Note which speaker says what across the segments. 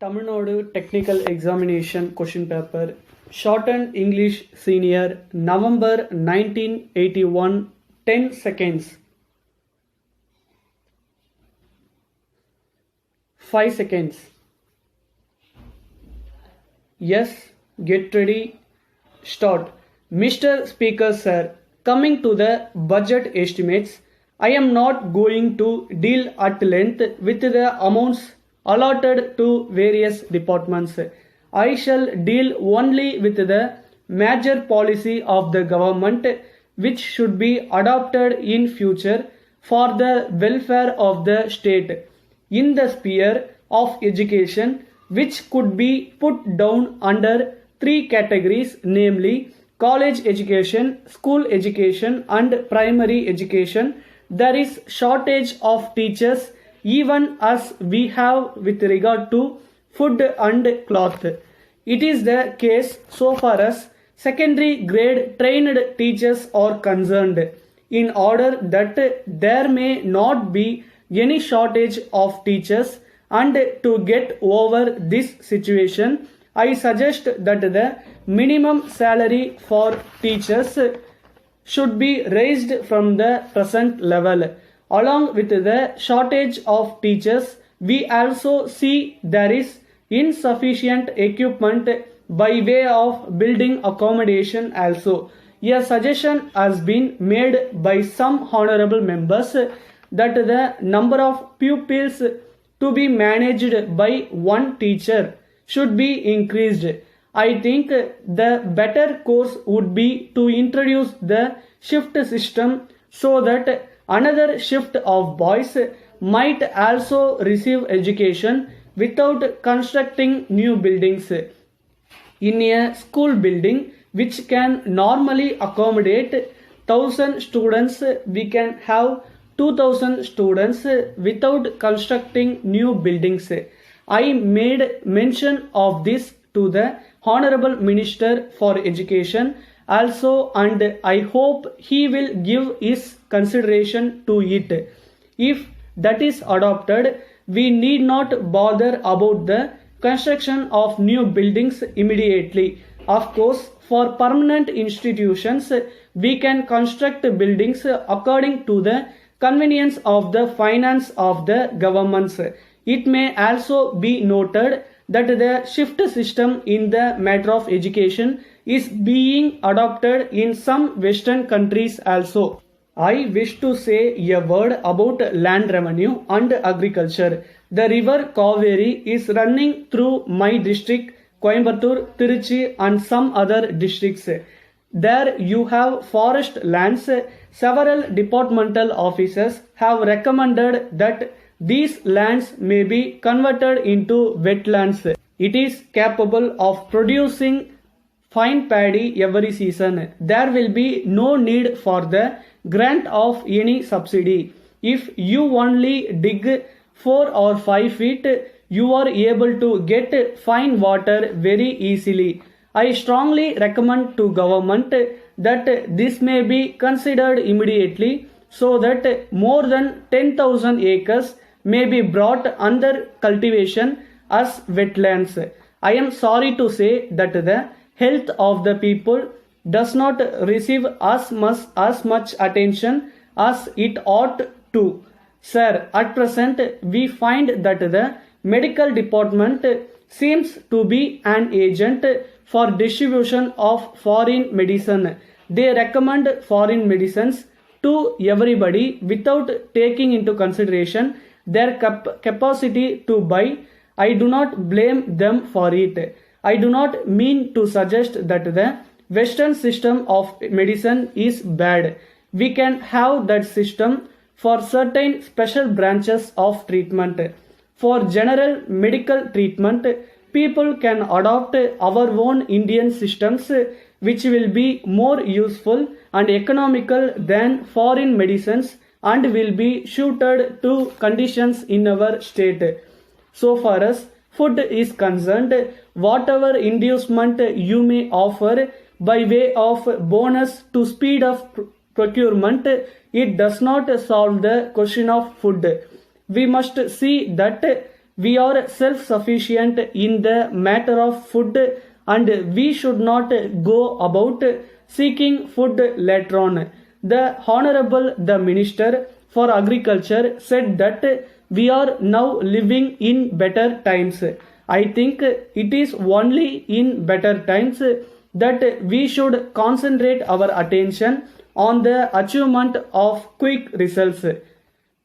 Speaker 1: Tamil Nadu Technical Examination Question Paper, Shortened English Senior, November 1981, 10 seconds, 5 seconds. Yes, get ready, start. Mr. Speaker Sir, coming to the budget estimates, I am not going to deal at length with the amounts allotted to various departments. I shall deal only with the major policy of the government which should be adopted in future for the welfare of the state in the sphere of education, which could be put down under three categories, namely college education, school education, and primary education. There is shortage of teachers even as we have with regard to food and cloth. It is the case so far as secondary grade trained teachers are concerned. In order that there may not be any shortage of teachers, and to get over this situation, I suggest that the minimum salary for teachers should be raised from the present level. Along with the shortage of teachers, we also see there is insufficient equipment by way of building accommodation also. A suggestion has been made by some honorable members that the number of pupils to be managed by one teacher should be increased. I think the better course would be to introduce the shift system so that another shift of boys might also receive education without constructing new buildings. In a school building which can normally accommodate 1000 students, we can have 2000 students without constructing new buildings. I made mention of this to the Honorable Minister for Education also, and I hope he will give his consideration to it. If that is adopted, we need not bother about the construction of new buildings immediately. Of course, for permanent institutions, we can construct buildings according to the convenience of the finance of the governments. It may also be noted that the shift system in the matter of education is being adopted in some Western countries also. I wish to say a word about land revenue and agriculture. The river Kaveri is running through my district, Coimbatore, Tiruchi, and some other districts. There you have forest lands. Several departmental officers have recommended that these lands may be converted into wetlands. It is capable of producing fine paddy every season. There will be no need for the grant of any subsidy. If you only dig 4 or 5 feet, you are able to get fine water very easily. I strongly recommend to government that this may be considered immediately so that more than 10,000 acres may be brought under cultivation as wetlands. I am sorry to say that the health of the people does not receive as much attention as it ought to. Sir, at present we find that the medical department seems to be an agent for distribution of foreign medicine. They recommend foreign medicines to everybody without taking into consideration their capacity to buy. I do not blame them for it. I do not mean to suggest that the Western system of medicine is bad. We can have that system for certain special branches of treatment. For general medical treatment, people can adopt our own Indian systems, which will be more useful and economical than foreign medicines and will be suited to conditions in our state. So far as food is concerned, whatever inducement you may offer by way of bonus to speed of procurement, it does not solve the question of food. We must see that We are self-sufficient in the matter of food and we should not go about seeking food later on. The Honorable the Minister for Agriculture said that we are now living in better times. I think it is only in better times that we should concentrate our attention on the achievement of quick results.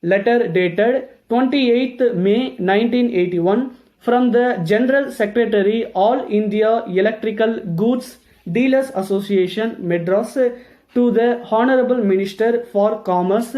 Speaker 1: Letter dated 28th May 1981 from the General Secretary All India Electrical Goods Dealers Association Madras to the Honorable Minister for Commerce,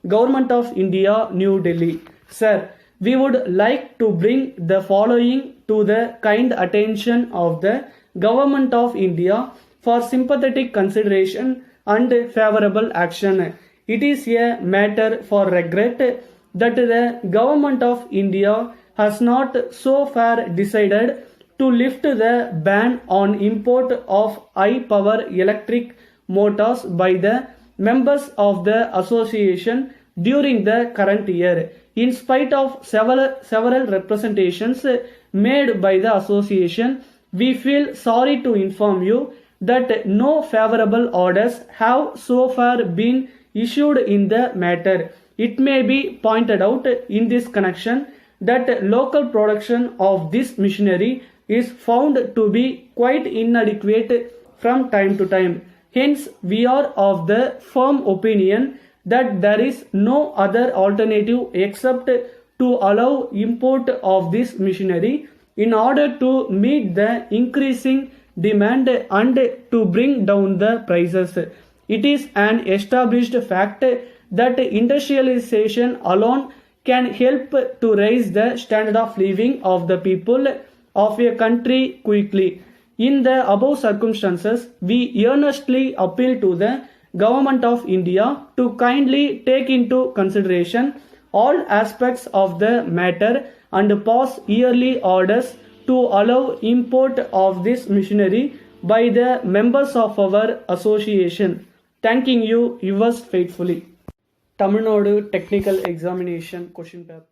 Speaker 1: Government of India, New Delhi. Sir, we would like to bring the following to the kind attention of the Government of India for sympathetic consideration and favorable action. It is a matter for regret that the Government of India has not so far decided to lift the ban on import of high power electric motors by the members of the association during the current year. In spite of several representations made by the association, we feel sorry to inform you that no favorable orders have so far been issued in the matter. It may be pointed out in this connection that local production of this machinery is found to be quite inadequate from time to time. Hence, we are of the firm opinion that there is no other alternative except to allow import of this machinery in order to meet the increasing demand and to bring down the prices. It is an established fact that industrialization alone can help to raise the standard of living of the people of a country quickly. In the above circumstances, we earnestly appeal to the Government of India to kindly take into consideration all aspects of the matter and pass yearly orders to allow import of this machinery by the members of our association. Thanking you, yours faithfully. Tamil Nadu Technical Examination Question Paper.